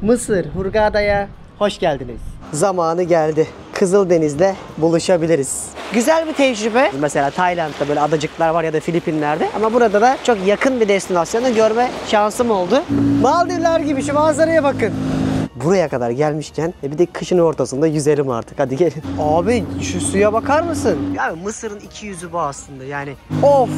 Mısır, Hurghada'ya hoş geldiniz. Zamanı geldi. Kızıldeniz'de buluşabiliriz. Güzel bir tecrübe. Mesela Tayland'da böyle adacıklar var ya da Filipinler'de. Ama burada da çok yakın bir destinasyonu görme şansım oldu. Maldivler gibi şu manzaraya bakın. Buraya kadar gelmişken bir de kışın ortasında yüzerim artık. Hadi gelin. Abi şu suya bakar mısın? Yani Mısır'ın iki yüzü bu aslında yani. Of!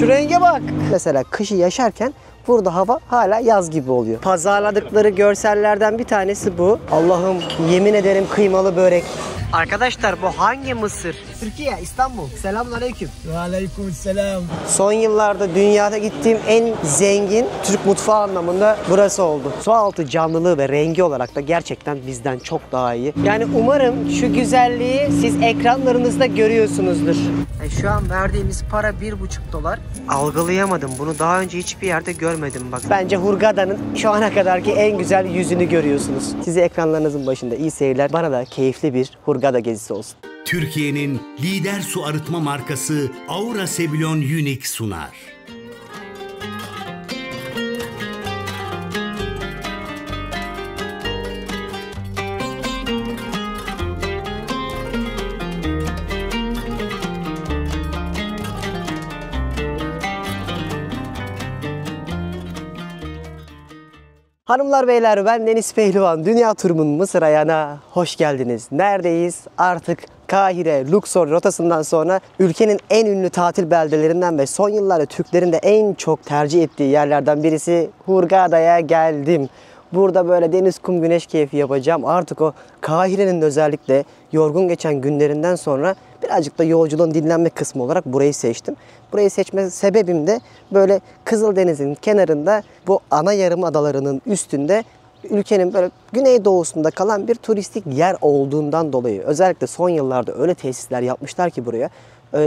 Şu renge bak. Mesela kışı yaşarken burada hava hala yaz gibi oluyor. Pazarladıkları görsellerden bir tanesi bu. Allah'ım yemin ederim kıymalı börek. Arkadaşlar bu hangi Mısır? Türkiye, İstanbul. Selamünaleyküm. Ve aleykümselam. Son yıllarda dünyada gittiğim en zengin Türk mutfağı anlamında burası oldu. Sualtı canlılığı ve rengi olarak da gerçekten bizden çok daha iyi. Yani umarım şu güzelliği siz ekranlarınızda görüyorsunuzdur. Şu an verdiğimiz para $1,5. Algılayamadım. Bunu daha önce hiçbir yerde görmedim bak. Bence Hurghada'nın şu ana kadarki en güzel yüzünü görüyorsunuz. Size ekranlarınızın başında iyi seyirler. Bana da keyifli bir Hurghada gezisi olsun. Türkiye'nin lider su arıtma markası Aura Sebilon Unique sunar. Hanımlar beyler, ben Deniz Pehlivan. Dünya turumun Mısır ayağına hoş geldiniz. Neredeyiz? Artık Kahire, Luxor rotasından sonra ülkenin en ünlü tatil beldelerinden ve son yıllarda Türklerin de en çok tercih ettiği yerlerden birisi Hurghada'ya geldim. Burada böyle deniz, kum, güneş keyfi yapacağım. Artık o Kahire'nin özellikle yorgun geçen günlerinden sonra birazcık da yolculuğun dinlenme kısmı olarak burayı seçtim. Burayı seçme sebebim de böyle Kızıldeniz'in kenarında bu ana yarım adalarının üstünde ülkenin böyle güneydoğusunda kalan bir turistik yer olduğundan dolayı. Özellikle son yıllarda öyle tesisler yapmışlar ki buraya.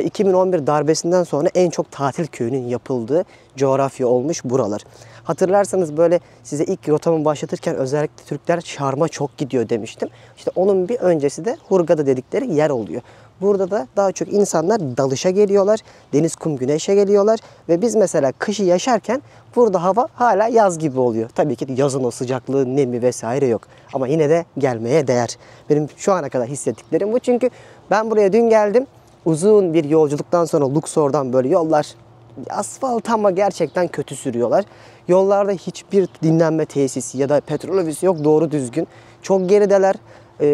2011 darbesinden sonra en çok tatil köyünün yapıldığı coğrafya olmuş buralar. Hatırlarsanız böyle size ilk rotamı başlatırken özellikle Türkler Şarm'a çok gidiyor demiştim. İşte onun bir öncesi de Hurghada dedikleri yer oluyor. Burada da daha çok insanlar dalışa geliyorlar, deniz, kum, güneşe geliyorlar ve biz mesela kışı yaşarken burada hava hala yaz gibi oluyor. Tabii ki yazın o sıcaklığı, nemi vesaire yok ama yine de gelmeye değer. Benim şu ana kadar hissettiklerim bu, çünkü ben buraya dün geldim. Uzun bir yolculuktan sonra Luxor'dan böyle yollar asfalt ama gerçekten kötü sürüyorlar. Yollarda hiçbir dinlenme tesisi ya da petrol ofisi yok doğru düzgün. Çok gerideler.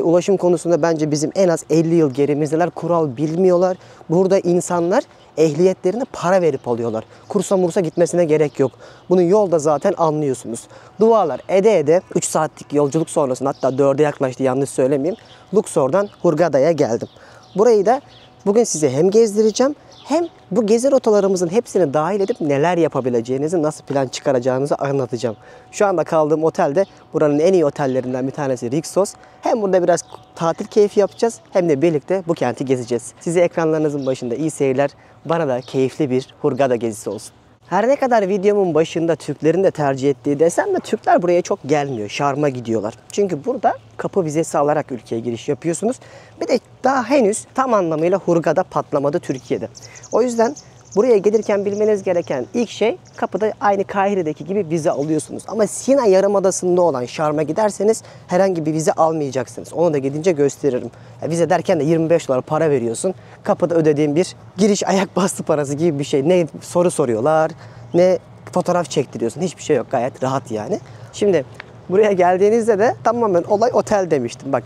Ulaşım konusunda bence bizim en az 50 yıl gerimizdeler. Kural bilmiyorlar. Burada insanlar ehliyetlerini para verip alıyorlar. Kursa mursa gitmesine gerek yok. Bunu yolda zaten anlıyorsunuz. Dualar ede ede 3 saatlik yolculuk sonrasında, hatta 4'e yaklaştı yanlış söylemeyeyim, Luxor'dan Hurghada'ya geldim. Burayı da bugün size hem gezdireceğim hem bu gezi rotalarımızın hepsini dahil edip neler yapabileceğinizi, nasıl plan çıkaracağınızı anlatacağım. Şu anda kaldığım otelde buranın en iyi otellerinden bir tanesi Rixos. Hem burada biraz tatil keyfi yapacağız hem de birlikte bu kenti gezeceğiz. Size ekranlarınızın başında iyi seyirler, bana da keyifli bir Hurghada gezisi olsun. Her ne kadar videomun başında Türklerin de tercih ettiği desem de Türkler buraya çok gelmiyor. Şarm'a gidiyorlar. Çünkü burada kapı vizesi alarak ülkeye giriş yapıyorsunuz. Bir de daha henüz tam anlamıyla Hurghada patlamadı Türkiye'de. O yüzden buraya gelirken bilmeniz gereken ilk şey, kapıda aynı Kahire'deki gibi vize alıyorsunuz. Ama Sina Yarımadası'nda olan Şarm'a giderseniz herhangi bir vize almayacaksınız. Onu da gidince gösteririm. Vize derken de $25 para veriyorsun. Kapıda ödediğin bir giriş ayak bastı parası gibi bir şey. Ne soru soruyorlar, ne fotoğraf çektiriyorsun. Hiçbir şey yok, gayet rahat yani. Şimdi buraya geldiğinizde de tamamen olay otel demiştim. Bak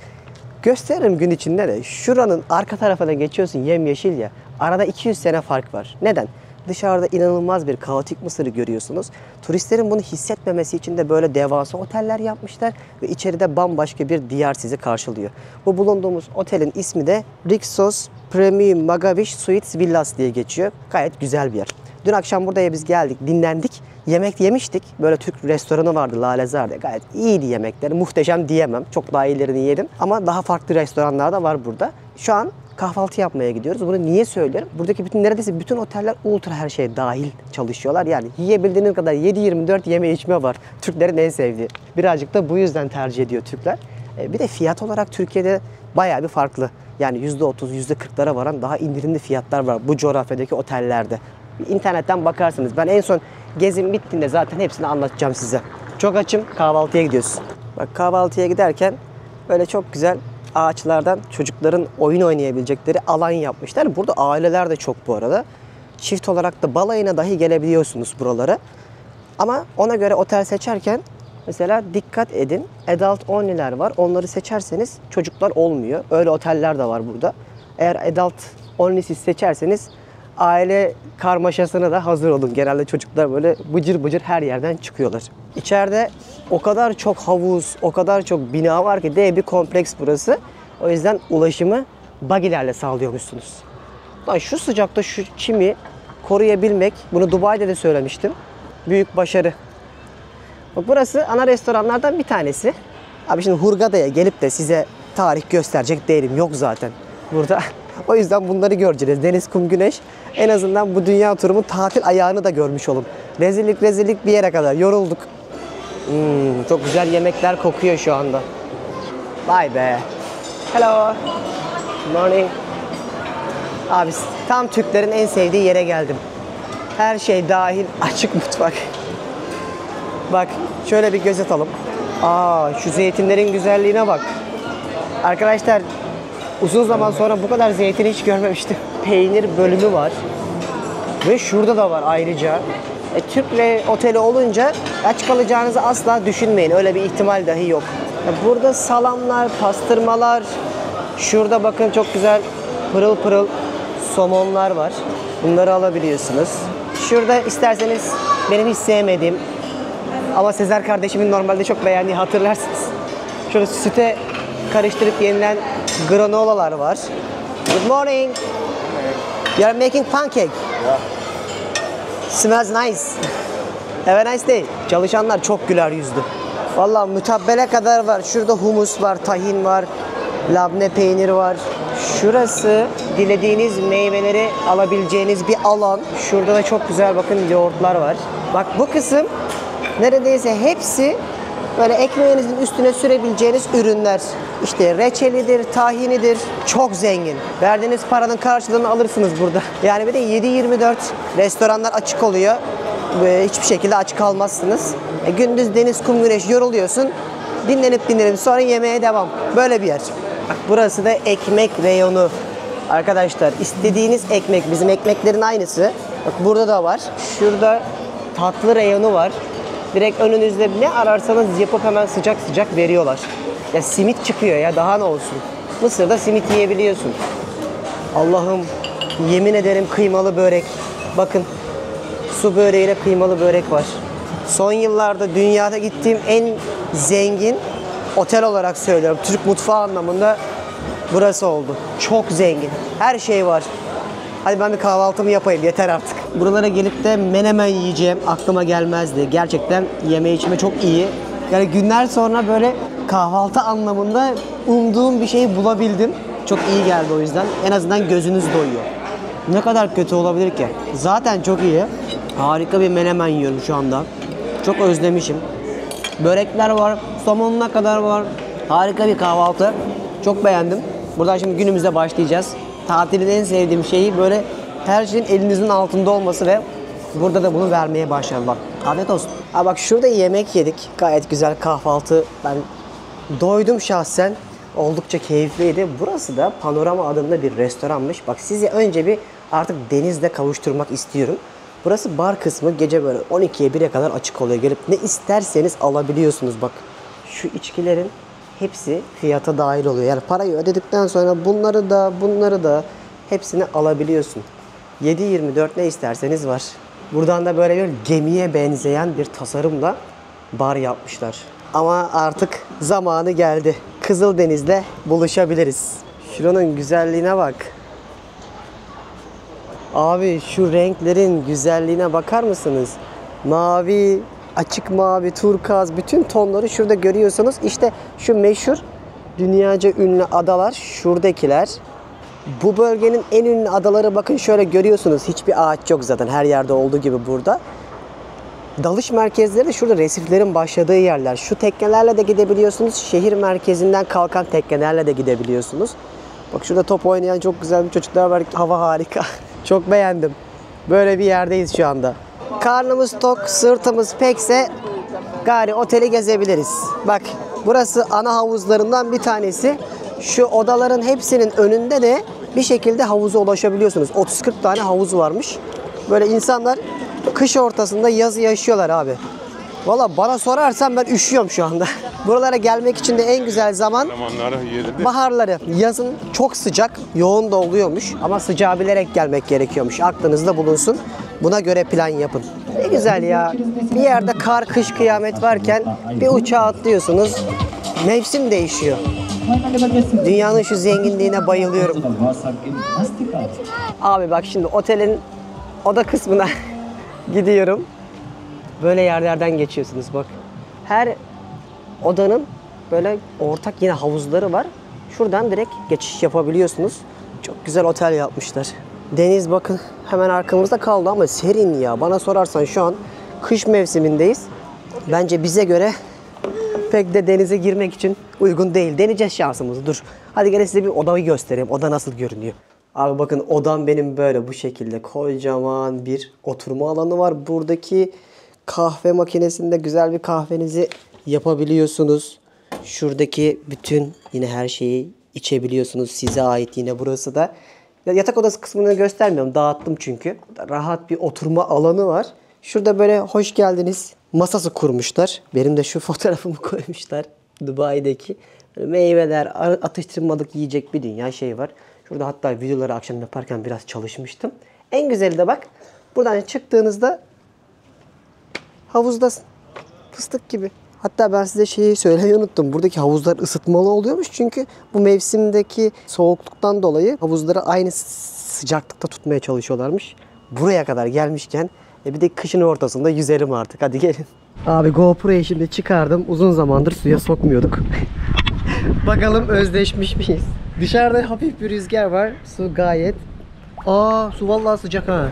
gösteririm gün içinde de. Şuranın arka tarafına geçiyorsun, yemyeşil ya. Arada 200 sene fark var. Neden? Dışarıda inanılmaz bir kaotik Mısır'ı görüyorsunuz. Turistlerin bunu hissetmemesi için de böyle devasa oteller yapmışlar ve içeride bambaşka bir diyar sizi karşılıyor. Bu bulunduğumuz otelin ismi de Rixos Premium Magavish Suites Villas diye geçiyor. Gayet güzel bir yer. Dün akşam buraya biz geldik, dinlendik. Yemek yemiştik. Böyle Türk restoranı vardı, Lalezar'da. Gayet iyiydi yemekleri. Muhteşem diyemem. Çok daha iyilerini yedim. Ama daha farklı restoranlar da var burada. Şu an kahvaltı yapmaya gidiyoruz. Bunu niye söylerim? Buradaki neredeyse bütün oteller ultra her şey dahil çalışıyorlar. Yani yiyebildiğiniz kadar 7/24 yeme içme var. Türklerin en sevdiği. Birazcık da bu yüzden tercih ediyor Türkler. Bir de fiyat olarak Türkiye'de bayağı bir farklı. Yani %30, %40'lara varan daha indirimli fiyatlar var bu coğrafyadaki otellerde. İnternetten bakarsınız. Ben en son gezim bittiğinde zaten hepsini anlatacağım size. Çok açım, kahvaltıya gidiyoruz. Bak kahvaltıya giderken böyle çok güzel ağaçlardan çocukların oyun oynayabilecekleri alan yapmışlar. Burada aileler de çok bu arada. Çift olarak da balayına dahi gelebiliyorsunuz buralara. Ama ona göre otel seçerken mesela dikkat edin. Adult only'ler var. Onları seçerseniz çocuklar olmuyor. Öyle oteller de var burada. Eğer adult only'siz seçerseniz aile karmaşasına da hazır olun. Genelde çocuklar böyle bıcır bıcır her yerden çıkıyorlar. İçeride o kadar çok havuz, o kadar çok bina var ki dev bir kompleks burası. O yüzden ulaşımı buggy'lerle sağlıyormuşsunuz. Lan şu sıcakta şu çimi koruyabilmek, bunu Dubai'de de söylemiştim. Büyük başarı. Bak burası ana restoranlardan bir tanesi. Abi şimdi Hurghada'ya gelip de size tarih gösterecek değilim. Yok zaten burada. O yüzden bunları göreceğiz. Deniz, kum, güneş. En azından bu dünya turumun tatil ayağını da görmüş olun. Rezillik bir yere kadar. Yorulduk. Çok güzel yemekler kokuyor şu anda. Vay be. Hello. Good morning. Abi tam Türklerin en sevdiği yere geldim. Her şey dahil açık mutfak. Bak şöyle bir göz atalım. Şu zeytinlerin güzelliğine bak. Arkadaşlar uzun zaman sonra bu kadar zeytini hiç görmemiştim. Peynir bölümü var. Ve şurada da var ayrıca. Türk oteli olunca aç kalacağınızı asla düşünmeyin. Öyle bir ihtimal dahi yok. Burada salamlar, pastırmalar. Şurada bakın çok güzel pırıl pırıl somonlar var. Bunları alabiliyorsunuz. Şurada isterseniz benim hiç sevmediğim ama Sezer kardeşimin normalde çok beğendiği, hatırlarsınız. Şöyle süte karıştırıp yenilen granolalar var. Good morning. You are making pancake. Yeah. Smells nice. Have a nice day. Çalışanlar çok güler yüzlü. Vallahi mütabbele kadar var. Şurada humus var, tahin var, labne peyniri var. Şurası dilediğiniz meyveleri alabileceğiniz bir alan. Şurada da çok güzel bakın yoğurtlar var. Bak bu kısım neredeyse hepsi böyle ekmeğinizin üstüne sürebileceğiniz ürünler. İşte reçelidir, tahinidir. Çok zengin. Verdiğiniz paranın karşılığını alırsınız burada. Yani bir de 7/24 restoranlar açık oluyor. Hiçbir şekilde aç kalmazsınız. Gündüz deniz, kum, güneş yoruluyorsun. Dinlenip sonra yemeğe devam. Böyle bir yer. Bak burası da ekmek reyonu. Arkadaşlar istediğiniz ekmek, bizim ekmeklerin aynısı. Bak burada da var. Şurada tatlı reyonu var. Direkt önünüzde ne ararsanız yapıp hemen sıcak sıcak veriyorlar. Ya simit çıkıyor ya, daha ne olsun. Mısır'da simit yiyebiliyorsun. Allah'ım yemin ederim kıymalı börek. Bakın su böreğiyle kıymalı börek var. Son yıllarda dünyada gittiğim en zengin otel olarak söylüyorum. Türk mutfağı anlamında burası oldu. Çok zengin. Her şey var. Hadi ben bir kahvaltımı yapayım. Yeter artık. Buralara gelip de menemen yiyeceğim. Aklıma gelmezdi. Gerçekten yeme içme çok iyi. Yani günler sonra böyle kahvaltı anlamında umduğum bir şeyi bulabildim. Çok iyi geldi o yüzden. En azından gözünüz doyuyor. Ne kadar kötü olabilir ki? Zaten çok iyi. Harika bir menemen yiyorum şu anda. Çok özlemişim. Börekler var. Somonuna kadar var. Harika bir kahvaltı. Çok beğendim. Buradan şimdi günümüze başlayacağız. Tatilin en sevdiğim şeyi böyle her şeyin elinizin altında olması ve burada da bunu vermeye başladım. Bak afiyet olsun. Bak şurada yemek yedik. Gayet güzel kahvaltı. Ben doydum şahsen. Oldukça keyifliydi. Burası da Panorama adında bir restoranmış. Bak sizi önce bir artık denizle kavuşturmak istiyorum. Burası bar kısmı gece böyle 12'ye 1'e kadar açık oluyor. Gelip ne isterseniz alabiliyorsunuz bak. Şu içkilerin hepsi fiyata dahil oluyor. Yani parayı ödedikten sonra bunları da hepsini alabiliyorsun. 7/24 ne isterseniz var. Buradan da böyle bir gemiye benzeyen bir tasarımla bar yapmışlar. Ama artık zamanı geldi. Kızıldeniz'le buluşabiliriz. Şuranın güzelliğine bak. Abi şu renklerin güzelliğine bakar mısınız? Mavi, açık mavi, turkuaz bütün tonları şurada görüyorsunuz. İşte şu meşhur dünyaca ünlü adalar şuradakiler. Bu bölgenin en ünlü adaları bakın şöyle görüyorsunuz. Hiçbir ağaç yok zaten her yerde olduğu gibi burada. Dalış merkezleri de şurada resiflerin başladığı yerler. Şu teknelerle de gidebiliyorsunuz. Şehir merkezinden kalkan teknelerle de gidebiliyorsunuz. Bak şurada top oynayan çok güzel bir çocuklar var. Hava harika. Çok beğendim. Böyle bir yerdeyiz şu anda. Karnımız tok, sırtımız pekse gari oteli gezebiliriz. Bak Burası ana havuzlarından bir tanesi. Şu odaların hepsinin önünde de bir şekilde havuza ulaşabiliyorsunuz. 30-40 tane havuz varmış. Böyle insanlar kış ortasında yazı yaşıyorlar abi. Valla bana sorarsan ben üşüyorum şu anda. Buralara gelmek için de en güzel zaman baharları. Yazın çok sıcak, yoğun da oluyormuş ama sıcağı bilerek gelmek gerekiyormuş. Aklınızda bulunsun. Buna göre plan yapın. Ne güzel ya. Bir yerde kar, kış, kıyamet varken bir uçağa atlıyorsunuz. Mevsim değişiyor. Dünyanın şu zenginliğine bayılıyorum. Abi bak şimdi otelin oda kısmına gidiyorum. Böyle yerlerden geçiyorsunuz bak. Her odanın böyle ortak yine havuzları var. Şuradan direkt geçiş yapabiliyorsunuz. Çok güzel otel yapmışlar. Deniz bakın hemen arkamızda kaldı ama serin ya. Bana sorarsan şu an kış mevsimindeyiz. Bence bize göre pek de denize girmek için uygun değil. Deneyeceğiz şansımızı. Dur. Hadi gelin size bir odayı göstereyim. Oda nasıl görünüyor. Abi bakın odam benim böyle bu şekilde. Kocaman bir oturma alanı var. Buradaki kahve makinesinde güzel bir kahvenizi yapabiliyorsunuz. Şuradaki bütün yine her şeyi içebiliyorsunuz. Size ait yine burası da. Yatak odası kısmını göstermiyorum. Dağıttım çünkü. Rahat bir oturma alanı var. Şurada böyle hoş geldiniz masası kurmuşlar. Benim de şu fotoğrafımı koymuşlar. Dubai'deki meyveler, atıştırmalık yiyecek bir dünya şey var. Şurada hatta videoları akşam yaparken biraz çalışmıştım. En güzeli de bak. Buradan çıktığınızda havuzdasın. Fıstık gibi. Hatta ben size şeyi söylemeyi unuttum. Buradaki havuzlar ısıtmalı oluyormuş. Çünkü bu mevsimdeki soğukluktan dolayı havuzları aynı sıcaklıkta tutmaya çalışıyorlarmış. Buraya kadar gelmişken bir de kışın ortasında yüzerim artık. Hadi gelin. Abi GoPro'yu şimdi çıkardım. Uzun zamandır suya sokmuyorduk. Bakalım özleşmiş miyiz? Dışarıda hafif bir rüzgar var. Su gayet. Su vallahi sıcak ha.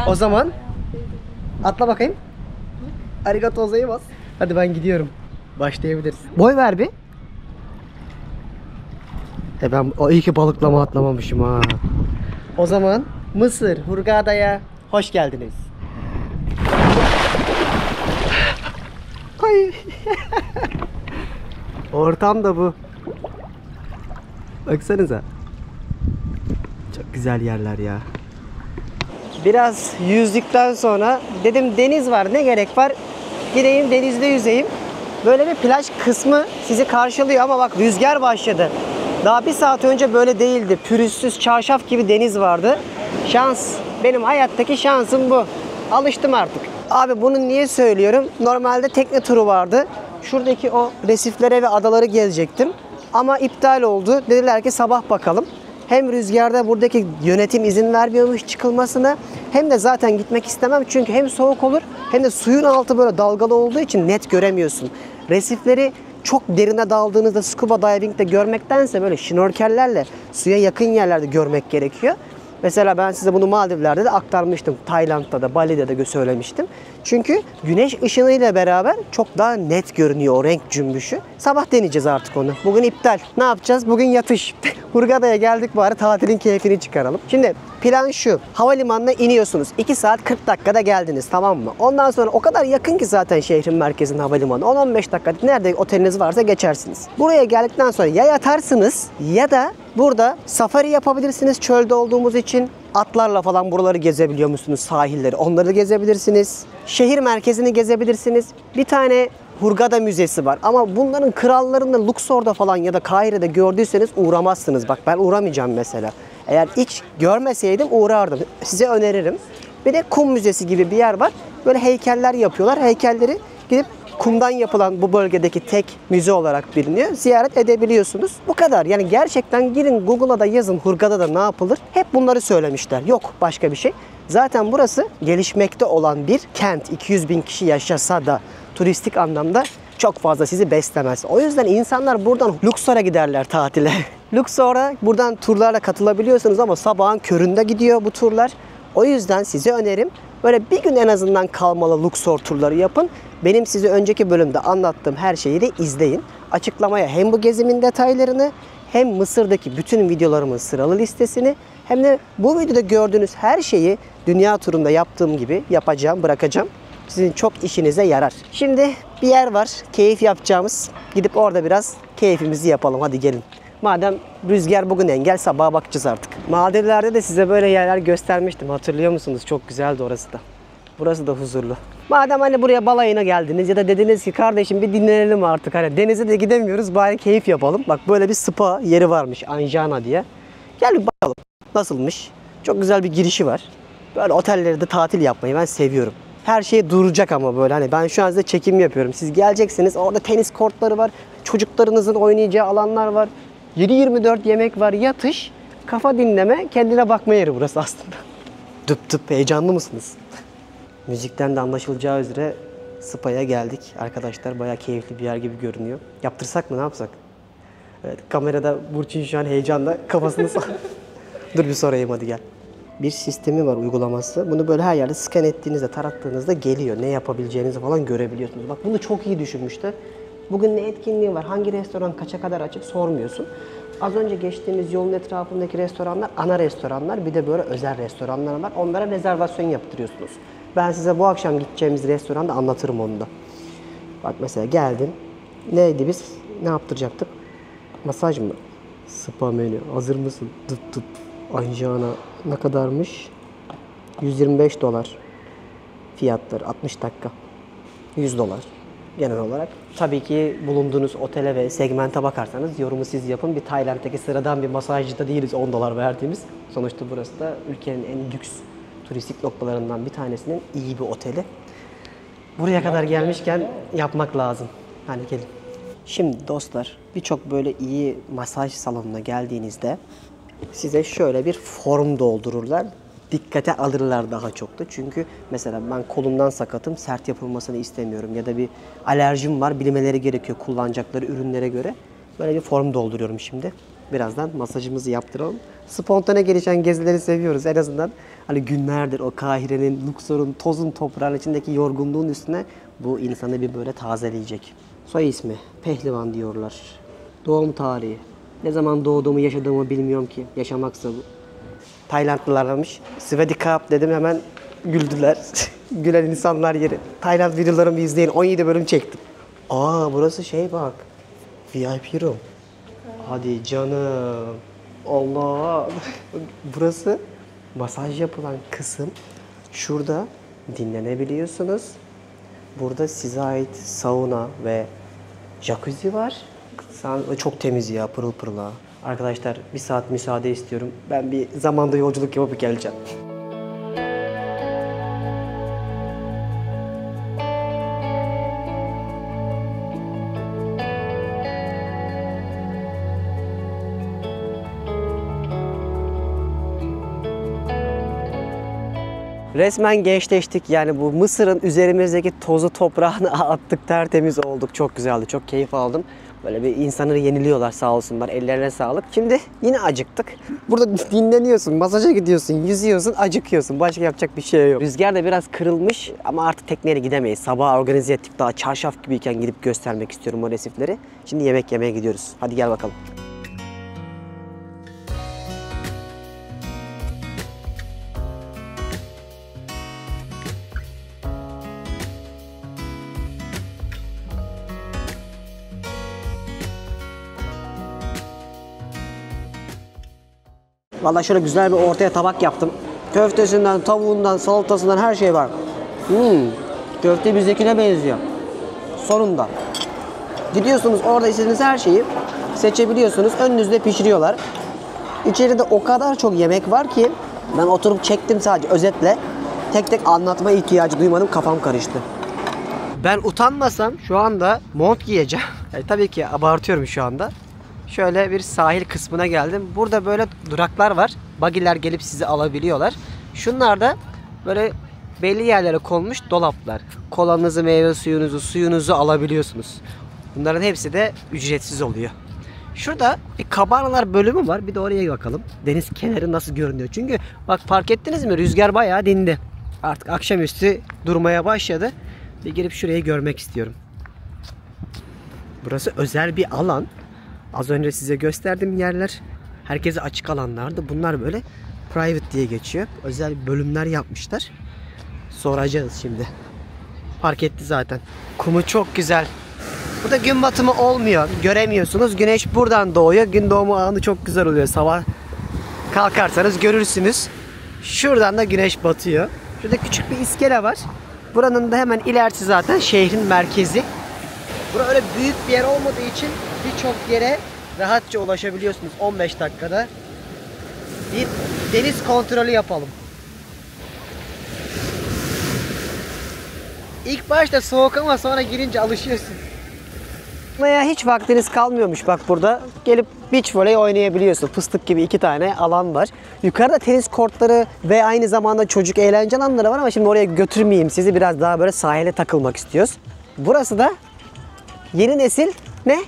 O zaman atla bakayım. Arigato gozaimasu. Hadi ben gidiyorum. Başlayabiliriz. Boy ver bir. Ben iyi ki balıklama atlamamışım ha. O zaman Mısır Hurghada'ya hoş geldiniz. Ay. Ortam da bu. Baksanıza. Çok güzel yerler ya. Biraz yüzdükten sonra dedim deniz var ne gerek var? Gideyim denizde yüzeyim. Böyle bir plaj kısmı sizi karşılıyor ama bak rüzgar başladı. Daha bir saat önce böyle değildi. Pürüzsüz çarşaf gibi deniz vardı. Şans. Benim hayattaki şansım bu. Alıştım artık. Abi bunu niye söylüyorum? Normalde tekne turu vardı. Şuradaki o resiflere ve adaları gezecektim. Ama iptal oldu. Dediler ki sabah bakalım. Hem rüzgarda buradaki yönetim izin vermiyormuş çıkılmasına. Hem de zaten gitmek istemem. Çünkü hem soğuk olur hem de suyun altı böyle dalgalı olduğu için net göremiyorsun. Resifleri çok derine daldığınızda scuba diving'de görmektense böyle şnorkellerle suya yakın yerlerde görmek gerekiyor. Mesela ben size bunu Maldivler'de de aktarmıştım. Tayland'da da, Bali'de de söylemiştim. Çünkü güneş ışınıyla beraber çok daha net görünüyor o renk cümbüşü. Sabah deneyeceğiz artık onu. Bugün iptal. Ne yapacağız? Bugün yatış. Hurghada'ya geldik bari tatilin keyfini çıkaralım. Şimdi plan şu. Havalimanına iniyorsunuz. 2 saat 40 dakikada geldiniz, tamam mı? Ondan sonra o kadar yakın ki zaten şehrin merkezine havalimanı. 10-15 dakika nerede oteliniz varsa geçersiniz. Buraya geldikten sonra ya yatarsınız ya da burada safari yapabilirsiniz çölde olduğumuz için. Atlarla falan buraları gezebiliyor musunuz, sahilleri? Onları gezebilirsiniz. Şehir merkezini gezebilirsiniz. Bir tane Hurghada Müzesi var. Ama bunların krallarını Luxor'da falan ya da Kahire'de gördüyseniz uğramazsınız. Bak ben uğramayacağım mesela. Eğer hiç görmeseydim uğrardım. Size öneririm. Bir de Kum Müzesi gibi bir yer var. Böyle heykeller yapıyorlar. Heykelleri gidip kumdan yapılan bu bölgedeki tek müze olarak biliniyor. Ziyaret edebiliyorsunuz. Bu kadar. Yani gerçekten girin Google'a da yazın Hurghada'da ne yapılır. Hep bunları söylemişler. Yok başka bir şey. Zaten burası gelişmekte olan bir kent. 200 bin kişi yaşasa da turistik anlamda çok fazla sizi beslemez. O yüzden insanlar buradan Luxor'a giderler tatile. Luxor'a buradan turlarla katılabiliyorsunuz ama sabahın köründe gidiyor bu turlar. O yüzden size önerim böyle bir gün en azından kalmalı Luxor turları yapın. Benim size önceki bölümde anlattığım her şeyi de izleyin. Açıklamaya hem bu gezimin detaylarını hem Mısır'daki bütün videolarımın sıralı listesini hem de bu videoda gördüğünüz her şeyi dünya turunda yaptığım gibi yapacağım, bırakacağım. Sizin çok işinize yarar. Şimdi bir yer var. Keyif yapacağımız. Gidip orada biraz keyfimizi yapalım. Hadi gelin. Madem rüzgar bugün engel, sabaha bakacağız artık. Maldivler'de de size böyle yerler göstermiştim. Hatırlıyor musunuz? Çok güzeldi orası da. Burası da huzurlu. Madem hani buraya balayına geldiniz ya da dediniz ki kardeşim bir dinlenelim artık. Hani denize de gidemiyoruz, bari keyif yapalım. Bak böyle bir spa yeri varmış, Anjana diye. Gel bir bakalım nasılmış. Çok güzel bir girişi var. Böyle otellerde tatil yapmayı ben seviyorum. Her şey duracak ama böyle hani ben şu an size çekim yapıyorum. Siz geleceksiniz, orada tenis kortları var. Çocuklarınızın oynayacağı alanlar var. 7/24 yemek var, yatış, kafa dinleme, kendine bakma yeri burası aslında. Tıp tıp, heyecanlı mısınız? Müzikten de anlaşılacağı üzere spa'ya geldik. Arkadaşlar bayağı keyifli bir yer gibi görünüyor. Yaptırsak mı, ne yapsak? Evet, kamerada Burçin şu an heyecanla kafasını Dur bir sorayım, hadi gel. Bir sistemi var, uygulaması. Bunu böyle her yerde scan ettiğinizde, tarattığınızda geliyor. Ne yapabileceğinizi falan görebiliyorsunuz. Bak bunu çok iyi düşünmüşler. Bugün ne etkinliği var, hangi restoran kaça kadar açık sormuyorsun. Az önce geçtiğimiz yolun etrafındaki restoranlar ana restoranlar. Bir de böyle özel restoranlar var. Onlara rezervasyon yaptırıyorsunuz. Ben size bu akşam gideceğimiz restoranda anlatırım onu da. Bak mesela geldin. Neydi biz? Ne yaptıracaktık? Masaj mı? Spa menü. Hazır mısın? Dıt dıt. Anjana ne kadarmış? 125 dolar. Fiyatları 60 dakika. 100 dolar. Genel olarak. Tabii ki bulunduğunuz otele ve segmente bakarsanız yorumu siz yapın. Bir Tayland'daki sıradan bir masajcıda değiliz 10 dolar verdiğimiz. Sonuçta burası da ülkenin en lüks turistik noktalarından bir tanesinin iyi bir oteli. Buraya kadar gelmişken yapmak lazım. Hani gelin. Şimdi dostlar, birçok böyle iyi masaj salonuna geldiğinizde size şöyle bir form doldururlar. Dikkate alırlar daha çok da. Çünkü mesela ben kolumdan sakatım, sert yapılmasını istemiyorum. Ya da bir alerjim var, bilmeleri gerekiyor kullanacakları ürünlere göre. Böyle bir form dolduruyorum şimdi. Birazdan masajımızı yaptıralım. Spontane gelişen gezileri seviyoruz. En azından hani günlerdir o Kahire'nin, Luxor'un, tozun toprağın içindeki yorgunluğun üstüne bu insanı bir böyle tazeleyecek. Soy ismi Pehlivan diyorlar. Doğum tarihi. Ne zaman doğduğumu, yaşadığımı bilmiyorum ki. Yaşamaksa bu. Taylandlılarmış. Svedikap dedim, hemen güldüler. Gülen insanlar yeri. Tayland videolarımı izleyin. 17 bölüm çektim. Aa burası şey bak. VIP room. Hadi canım. Allah. Burası masaj yapılan kısım. Şurada dinlenebiliyorsunuz. Burada size ait sauna ve jacuzzi var. Çok temiz ya, pırıl pırıl ha. Arkadaşlar bir saat müsaade istiyorum. Ben bir zamanda yolculuk yapıp geleceğim. Resmen gençleştik. Yani bu Mısır'ın üzerimizdeki tozu toprağını attık, tertemiz olduk. Çok güzeldi, çok keyif aldım. Böyle bir insanları yeniliyorlar sağ olsunlar. Ellerine sağlık. Şimdi yine acıktık. Burada dinleniyorsun, masaja gidiyorsun, yüzüyorsun, acıkıyorsun. Başka yapacak bir şey yok. Rüzgar da biraz kırılmış ama artık tekneyle gidemeyiz. Sabah organize ettik, daha çarşaf gibiyken gidip göstermek istiyorum o resifleri. Şimdi yemek yemeye gidiyoruz. Hadi gel bakalım. Vallahi şöyle güzel bir ortaya tabak yaptım. Köftesinden, tavuğundan, salatasından her şey var. Köfte bizdekine benziyor. Sonunda. Gidiyorsunuz orada istediğiniz her şeyi seçebiliyorsunuz. Önünüzde pişiriyorlar. İçeride o kadar çok yemek var ki ben oturup çektim sadece özetle. Tek tek anlatma ihtiyacı duymadım, kafam karıştı. Ben utanmasam şu anda mont giyeceğim. Yani tabii ki abartıyorum şu anda. Şöyle bir sahil kısmına geldim. Burada böyle duraklar var. Buggy'ler gelip sizi alabiliyorlar. Şunlar da böyle belli yerlere konmuş dolaplar. Kolanızı, meyve suyunuzu alabiliyorsunuz. Bunların hepsi de ücretsiz oluyor. Şurada bir kabanalar bölümü var. Bir de oraya bakalım. Deniz kenarı nasıl görünüyor. Çünkü bak fark ettiniz mi? Rüzgar bayağı dindi. Artık akşamüstü durmaya başladı. Bir girip şurayı görmek istiyorum. Burası özel bir alan. Az önce size gösterdiğim yerler herkese açık alanlardı. Bunlar böyle private diye geçiyor. Özel bölümler yapmışlar. Soracağız şimdi. Fark etti zaten. Kumu çok güzel. Bu da gün batımı olmuyor. Göremiyorsunuz. Güneş buradan doğuyor. Gün doğumu anı çok güzel oluyor. Sabah kalkarsanız görürsünüz. Şuradan da güneş batıyor. Şurada küçük bir iskele var. Buranın da hemen ilerisi zaten şehrin merkezi. Burası öyle büyük bir yer olmadığı için birçok yere rahatça ulaşabiliyorsunuz 15 dakikada. Bir deniz kontrolü yapalım. İlk başta soğuk ama sonra girince alışıyorsun. Hiç vaktiniz kalmıyormuş bak burada. Gelip beach volley oynayabiliyorsun. Fıstık gibi 2 tane alan var. Yukarıda tenis kortları ve aynı zamanda çocuk eğlence alanları var ama şimdi oraya götürmeyeyim sizi. Biraz daha böyle sahile takılmak istiyoruz. Burası da yeni nesil ne?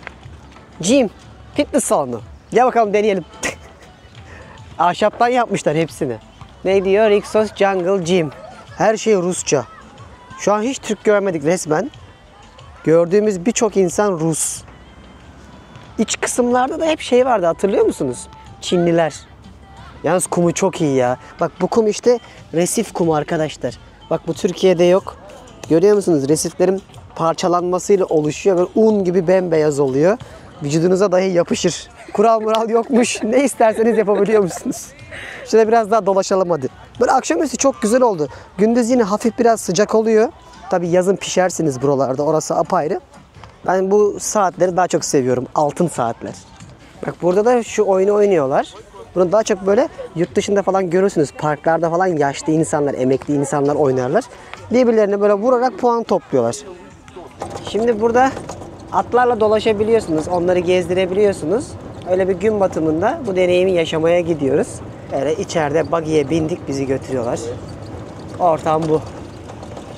Gym. Fitness salonu. Gel bakalım deneyelim. Ahşaptan yapmışlar hepsini. Ne diyor? Rixos Jungle Gym. Her şey Rusça. Şu an hiç Türk görmedik resmen. Gördüğümüz birçok insan Rus. İç kısımlarda da hep şey vardı, hatırlıyor musunuz? Çinliler. Yalnız kumu çok iyi ya. Bak bu kum işte resif kumu arkadaşlar. Bak bu Türkiye'de yok. Görüyor musunuz? Resiflerin parçalanmasıyla oluşuyor. Böyle un gibi bembeyaz oluyor. Vücudunuza dahi yapışır. Kural mural yokmuş. Ne isterseniz yapabiliyor musunuz? Şöyle biraz daha dolaşalım hadi. Böyle akşamüstü çok güzel oldu. Gündüz yine hafif biraz sıcak oluyor. Tabii yazın pişersiniz buralarda. Orası apayrı. Ben bu saatleri daha çok seviyorum. Altın saatler. Bak burada da şu oyunu oynuyorlar. Bunu daha çok böyle yurt dışında falan görürsünüz. Parklarda falan yaşlı insanlar, emekli insanlar oynarlar. Birbirlerine böyle vurarak puan topluyorlar. Şimdi burada atlarla dolaşabiliyorsunuz. Onları gezdirebiliyorsunuz. Öyle bir gün batımında bu deneyimi yaşamaya gidiyoruz. Öyle içeride buggy'ye bindik, bizi götürüyorlar. Ortam bu.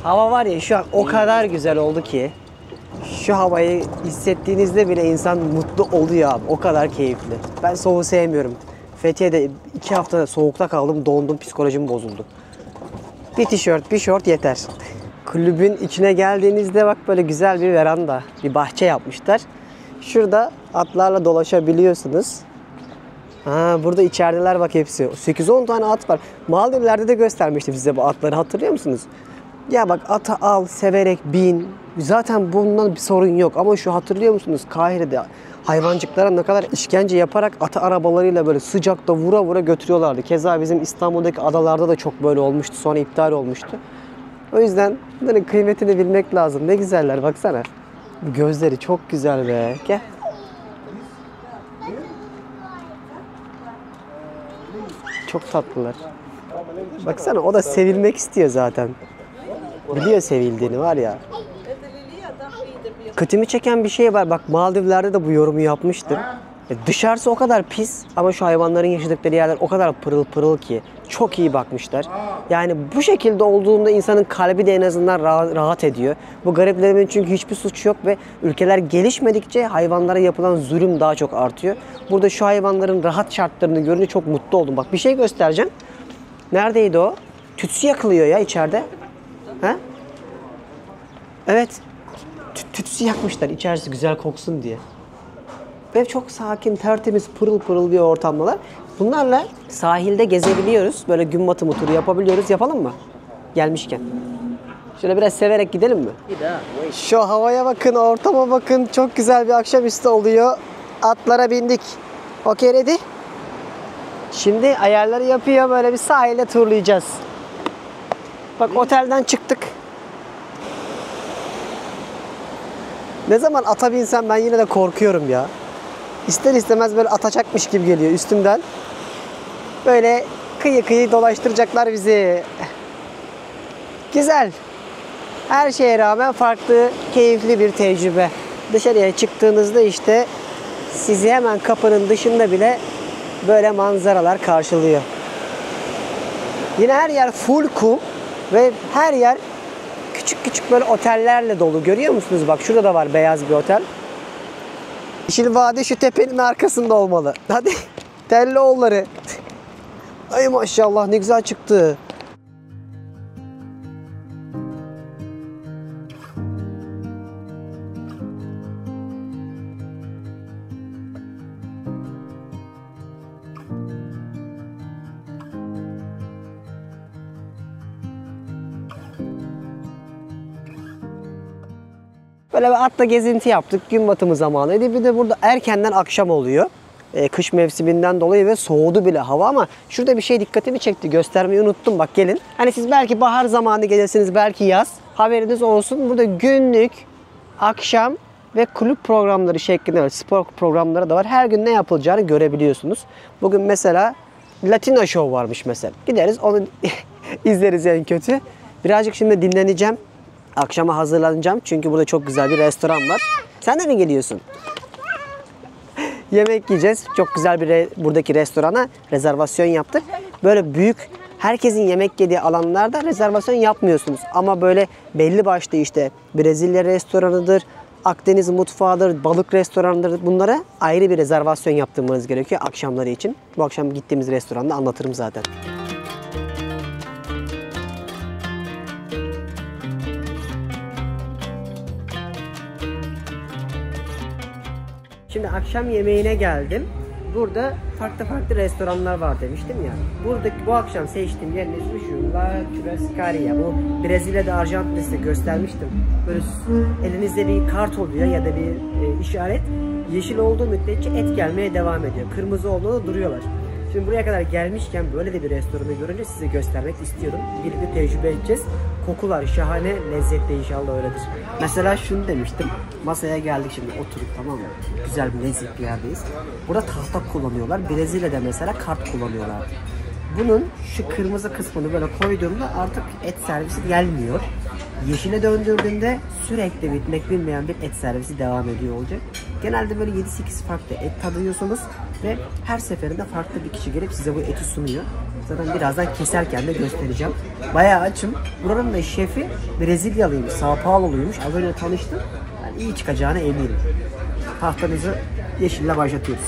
Hava var ya şu an o kadar güzel oldu ki. Şu havayı hissettiğinizde bile insan mutlu oluyor abi. O kadar keyifli. Ben soğuğu sevmiyorum. Fethiye'de 2 hafta soğukta kaldım, dondum, psikolojim bozuldu. Bir tişört, bir şort yeter. Kulübün içine geldiğinizde bak böyle güzel bir veranda, bir bahçe yapmışlar. Şurada atlarla dolaşabiliyorsunuz. Burada içerideler bak hepsi. 8-10 tane at var. Maldivler'de de göstermiştim size bu atları, hatırlıyor musunuz? Ya bak atı al, severek bin. Zaten bundan bir sorun yok. Ama şu hatırlıyor musunuz? Kahire'de hayvancıklara ne kadar işkence yaparak atı arabalarıyla böyle sıcakta vura vura götürüyorlardı. Keza bizim İstanbul'daki adalarda da çok böyle olmuştu. Sonra iptal olmuştu. O yüzden bunların kıymetini bilmek lazım. Ne güzeller baksana. Bu gözleri çok güzel be. Gel. Çok tatlılar. Baksana o da sevilmek istiyor zaten. Biliyor sevildiğini var ya. Kötümü çeken bir şey var. Bak Maldivler'de de bu yorumu yapmıştım. Dışarısı o kadar pis ama şu hayvanların yaşadıkları yerler o kadar pırıl pırıl ki. Çok iyi bakmışlar. Yani bu şekilde olduğunda insanın kalbi de en azından rahat ediyor. Bu gariplerin çünkü hiçbir suçu yok ve ülkeler gelişmedikçe hayvanlara yapılan zulüm daha çok artıyor. Burada şu hayvanların rahat şartlarını görünce çok mutlu oldum. Bak bir şey göstereceğim. Neredeydi o? Tütsü yakılıyor ya içeride. Ha? Evet. Tütsü yakmışlar içerisi güzel koksun diye. Ve çok sakin, tertemiz, pırıl pırıl bir ortamdalar. Bunlarla sahilde gezebiliyoruz. Böyle gün batımı turu yapabiliyoruz. Yapalım mı? Gelmişken. Şöyle biraz severek gidelim mi? Şu havaya bakın, ortama bakın. Çok güzel bir akşamüstü oluyor. Atlara bindik. Okey ready? Şimdi ayarları yapıyor. Böyle bir sahile turlayacağız. Bak otelden çıktık. Ne zaman ata binsem ben yine de korkuyorum ya. İster istemez böyle atacakmış gibi geliyor üstümden. Böyle kıyı kıyı dolaştıracaklar bizi. Güzel. Her şeye rağmen farklı, keyifli bir tecrübe. Dışarıya çıktığınızda işte sizi hemen kapının dışında bile böyle manzaralar karşılıyor. Yine her yer full kum ve her yer küçük küçük böyle otellerle dolu. Görüyor musunuz? Bak şurada da var beyaz bir otel. Yeşil Vadi şu tepenin arkasında olmalı. Hadi. Telloğulları. Ay maşallah ne güzel çıktı. Böyle bir atla gezinti yaptık. Gün batımı zamanıydı. Bir de burada erkenden akşam oluyor. Kış mevsiminden dolayı ve soğudu bile hava ama şurada bir şey dikkatimi çekti. Göstermeyi unuttum. Bak gelin. Hani siz belki bahar zamanı gelirsiniz, belki yaz. Haberiniz olsun. Burada günlük, akşam ve kulüp programları şeklinde spor programları da var. Her gün ne yapılacağını görebiliyorsunuz. Bugün mesela Latino Show varmış mesela. Gideriz onu izleriz en kötü. Birazcık şimdi dinleneceğim. Akşama hazırlanacağım. Çünkü burada çok güzel bir restoran var. Sen de mi geliyorsun? Yemek yiyeceğiz. Çok güzel bir buradaki restorana rezervasyon yaptık. Böyle büyük, herkesin yemek yediği alanlarda rezervasyon yapmıyorsunuz. Ama böyle belli başlı işte Brezilya restoranıdır, Akdeniz mutfağıdır, balık restoranıdır. Bunlara ayrı bir rezervasyon yaptırmanız gerekiyor akşamları için. Bu akşam gittiğimiz restoranda anlatırım zaten. Şimdi akşam yemeğine geldim. Burada farklı restoranlar var demiştim ya. Buradaki bu akşam seçtiğim yerin ismi şu La Churrascaria. Bu Brezilya'da, Arjantin'de size göstermiştim. Böyle elinizde bir kart oluyor ya da bir işaret. Yeşil olduğu müddetçe et gelmeye devam ediyor. Kırmızı olduğunda duruyorlar. Şimdi buraya kadar gelmişken böyle de bir restoranı görünce size göstermek istiyorum. Birlikte tecrübe edeceğiz. Kokular şahane, lezzetli, inşallah öyledir. Mesela şunu demiştim. Masaya geldik şimdi, oturduk, tamam mı? Güzel bir lezzetli bir yerdeyiz. Burada tahta kullanıyorlar. Brezilya'da mesela kart kullanıyorlar. Bunun şu kırmızı kısmını böyle koyduğumda artık et servisi gelmiyor. Yeşile döndürdüğünde sürekli bitmek bilmeyen bir et servisi devam ediyor olacak. Genelde böyle 7-8 farklı et tadıyorsunuz ve her seferinde farklı bir kişi gelip size bu eti sunuyor. Zaten birazdan keserken de göstereceğim. Bayağı açım. Buranın da şefi Brezilyalıymış, Sao Paulo'luymuş. Az önce tanıştım. Yani iyi çıkacağına eminim. Tahtanızı yeşille başlatıyoruz.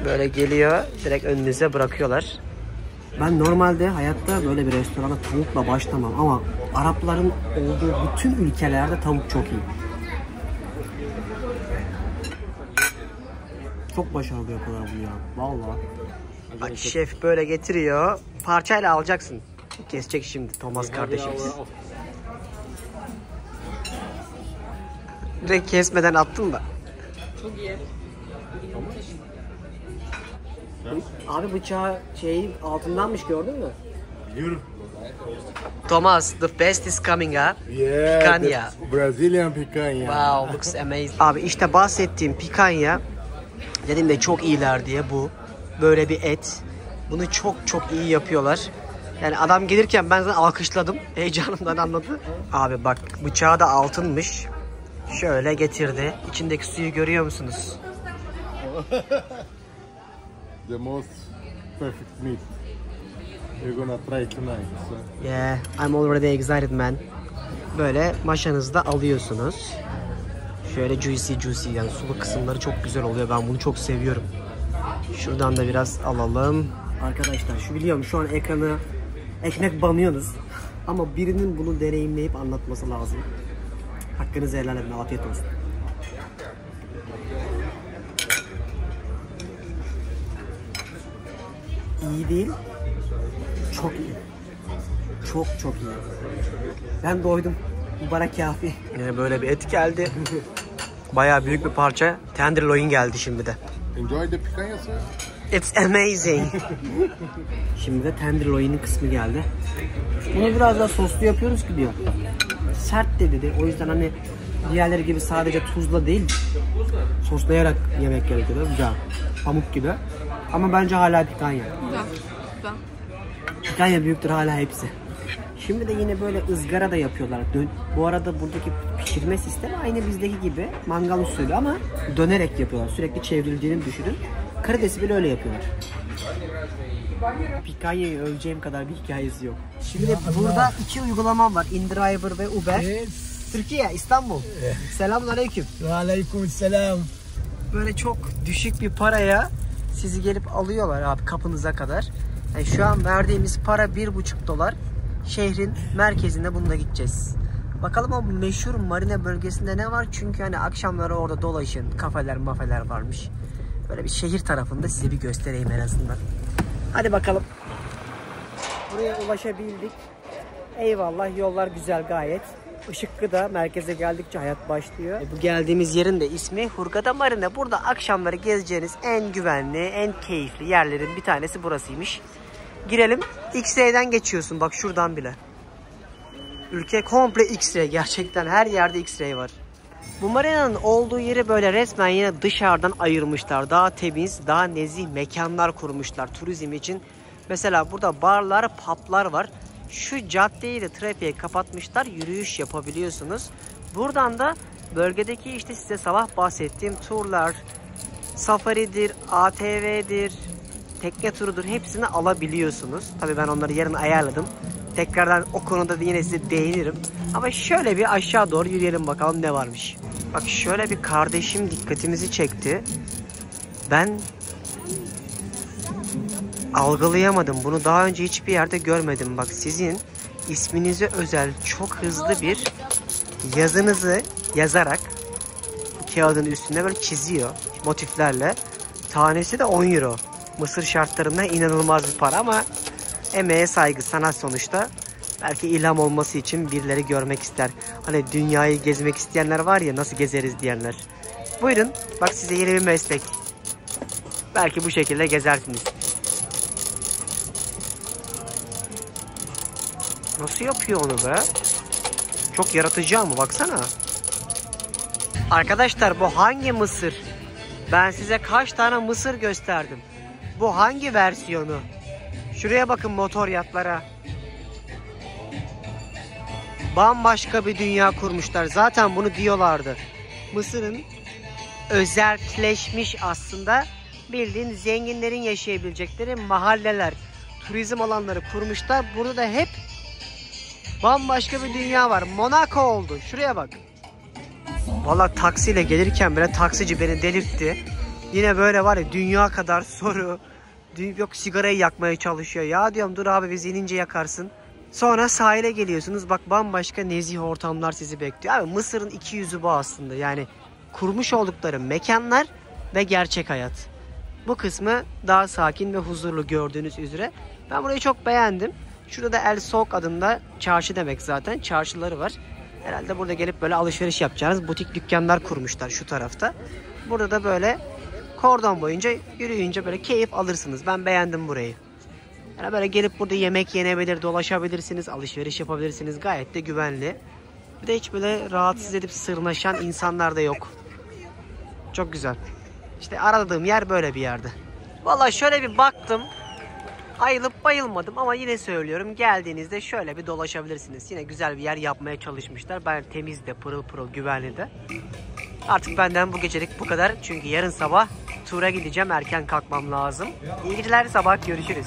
Böyle geliyor, direkt önünüze bırakıyorlar. Ben normalde hayatta böyle bir restorana tavukla başlamam ama Arapların olduğu bütün ülkelerde tavuk çok iyi. Çok başarılı yapıyorlar bunu ya. Vallahi. Bak şef böyle getiriyor. Parçayla alacaksın. Kesecek şimdi Thomas kardeşimiz. Direkt kesmeden attım da. Çok iyi. Abi bıçağı altındanmış, gördün mü? Beautiful. Thomas, the best is coming ha. Yeah, Picanha. Brazilian picanha. Wow, looks amazing. Abi işte bahsettiğim picanha, dedim de çok iyiler diye bu. Böyle bir et. Bunu çok iyi yapıyorlar. Yani adam gelirken ben zaten alkışladım. Heyecanımdan anladı. Abi bak bıçağı da altınmış. Şöyle getirdi. İçindeki suyu görüyor musunuz? The most perfect meat you're gonna try tonight. So. Yeah, I'm already excited man. Böyle maşanızda alıyorsunuz. Şöyle juicy yani sulu kısımları çok güzel oluyor. Ben bunu çok seviyorum. Şuradan da biraz alalım. Arkadaşlar şu biliyorum şu an ekranı ekmek banıyoruz. Ama birinin bunu deneyimleyip anlatması lazım. Hakkınızı helal edin. Afiyet olsun. İyi değil. Çok iyi. Çok iyi. Ben doydum. Mübarek kafi. Yine böyle bir et geldi. Bayağı büyük bir parça. Tenderloin geldi şimdi de. Enjoy the picanha, sir? It's amazing. Şimdi de tenderloin'in kısmı geldi. Bunu biraz daha soslu yapıyoruz ki diyor. Sert de dedi. O yüzden hani diğerleri gibi sadece tuzla değil, soslayarak yemek gerekiyor. Güzel. Pamuk gibi. Ama bence hala picanha. Güzel. Picanha büyüktür hala hepsi. Şimdi de yine böyle ızgara da yapıyorlar. Bu arada buradaki pişirme sistemi aynı bizdeki gibi mangal usulü ama dönerek yapıyorlar. Sürekli çevrildiğini düşünün. Karidesi bile öyle yapıyorlar. Pikanya'yı öveceğim kadar bir hikayesi yok. Şimdi burada 2 uygulama var. InDriver ve Uber. Türkiye, İstanbul. Selamünaleyküm. Aleykümselam. Böyle çok düşük bir paraya sizi gelip alıyorlar abi kapınıza kadar. Yani şu an verdiğimiz para $1,5. Şehrin merkezinde bununla gideceğiz. Bakalım o meşhur marina bölgesinde ne var? Çünkü hani akşamları orada dolaşın. Kafeler varmış. Böyle bir şehir tarafında size bir göstereyim en azından. Hadi bakalım. Buraya ulaşabildik. Eyvallah, yollar güzel gayet. Işıklı da, merkeze geldikçe hayat başlıyor. Bu geldiğimiz yerin de ismi Hurghada Marina. Burada akşamları gezeceğiniz en güvenli, en keyifli yerlerin bir tanesi burasıymış. Girelim. X-ray'den geçiyorsun bak şuradan bile. Ülke komple X-ray. Gerçekten her yerde X-ray var. Bu marinanın olduğu yeri böyle resmen yine dışarıdan ayırmışlar. Daha temiz, daha nezih mekanlar kurmuşlar turizm için. Mesela burada barlar, publar var. Şu caddeyi de trafiğe kapatmışlar. Yürüyüş yapabiliyorsunuz. Buradan da bölgedeki işte size sabah bahsettiğim turlar, safaridir, ATV'dir, tekne turudur hepsini alabiliyorsunuz. Tabii ben onları yarın ayarladım. Tekrardan o konuda da yine size değinirim. Ama şöyle bir aşağı doğru yürüyelim bakalım ne varmış. Bak şöyle bir kardeşim dikkatimizi çekti. Ben algılayamadım. Bunu daha önce hiçbir yerde görmedim. Bak sizin isminize özel çok hızlı bir yazınızı yazarak kağıdın üstünde böyle çiziyor motiflerle. Tanesi de 10 euro. Mısır şartlarında inanılmaz bir para ama emeğe saygı, sanat sonuçta. Belki ilham olması için birileri görmek ister. Hani dünyayı gezmek isteyenler var ya, nasıl gezeriz diyenler. Buyurun, bak size yeni bir meslek. Belki bu şekilde gezersiniz. Nasıl yapıyor onu be? Çok yaratıcı ama baksana. Arkadaşlar bu hangi mısır? Ben size kaç tane mısır gösterdim. Bu hangi versiyonu? Şuraya bakın, motor yatlara. Bambaşka bir dünya kurmuşlar. Zaten bunu diyorlardı. Mısır'ın özelleşmiş aslında, bildiğin zenginlerin yaşayabilecekleri mahalleler, turizm alanları kurmuşlar. Burada da hep bambaşka bir dünya var. Monaco oldu. Şuraya bak. Vallahi taksiyle gelirken bile taksici beni delirtti. Yine böyle var ya, dünya kadar soru. Yok, sigarayı yakmaya çalışıyor. Ya diyorum dur abi, biz inince yakarsın. Sonra sahile geliyorsunuz. Bak bambaşka nezih ortamlar sizi bekliyor. Abi Mısır'ın iki yüzü bu aslında. Yani kurmuş oldukları mekanlar ve gerçek hayat. Bu kısmı daha sakin ve huzurlu gördüğünüz üzere. Ben burayı çok beğendim. Şurada da El Souk adında çarşı demek zaten. Çarşıları var. Herhalde burada gelip böyle alışveriş yapacağınız butik dükkanlar kurmuşlar şu tarafta. Burada da böyle kordon boyunca yürüyünce böyle keyif alırsınız. Ben beğendim burayı. Yani böyle gelip burada yemek yenebilir, dolaşabilirsiniz, alışveriş yapabilirsiniz. Gayet de güvenli. Bir de hiç böyle rahatsız edip sırnaşan insanlar da yok. Çok güzel. İşte aradığım yer böyle bir yerde. Vallahi şöyle bir baktım. Ayılıp bayılmadım ama yine söylüyorum, geldiğinizde şöyle bir dolaşabilirsiniz. Yine güzel bir yer yapmaya çalışmışlar. Ben temiz de, pırıl pırıl, güvenli de. Artık benden bu gecelik bu kadar. Çünkü yarın sabah tura gideceğim. Erken kalkmam lazım. İyi geceler, sabah görüşürüz.